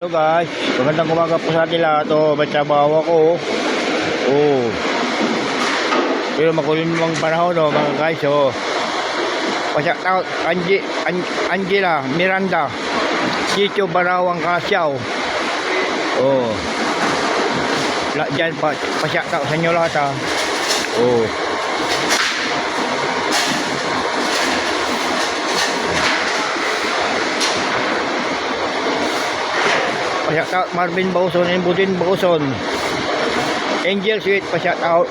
Hello guys, magandang umaga po sa atin lahat. May trabaho ako. Oh. Pero makulim mga panahon mga guys. Pa-shout out Angela Miranda, Sitio Barawang Kasyaw. Diyan pa-shout out sa inyo lahat . Pa-shout out Marvin Bauson and Budin Bauson. Angel Sweet, pa-shout out.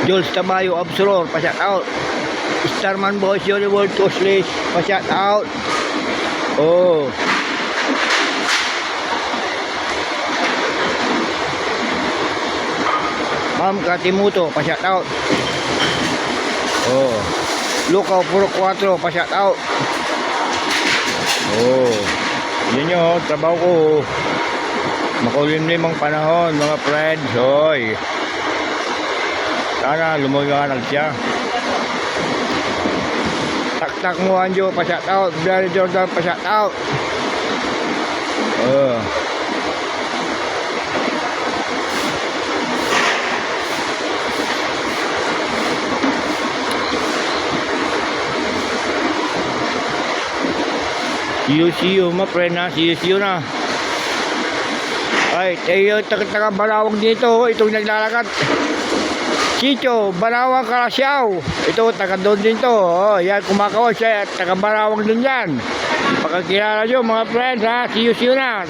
Jules Tamayo Absuror, pa-shout out. Starman Boys Uniworld Tuslis, pa-shout out. Ma'am Katimuto, pa-shout out. Lukaw Puro 4, pa-shout out. Yan nyo, trabaho ko. Makulimlimang panahon mga friends. Sana lumaganag siya. Tak mo Anjo, pa-shout out. Barry Jordan, pa-shout out. See you, my friend ha. See you na. Ay, taga Barawang dito. Itong naglalakat. Sitio, Barawang Kasyaw. Ito, taga doon din to. Yan, kumakaw siya. Taga Barawang din yan. Pagkakilala nyo, mga friends ha. See you na.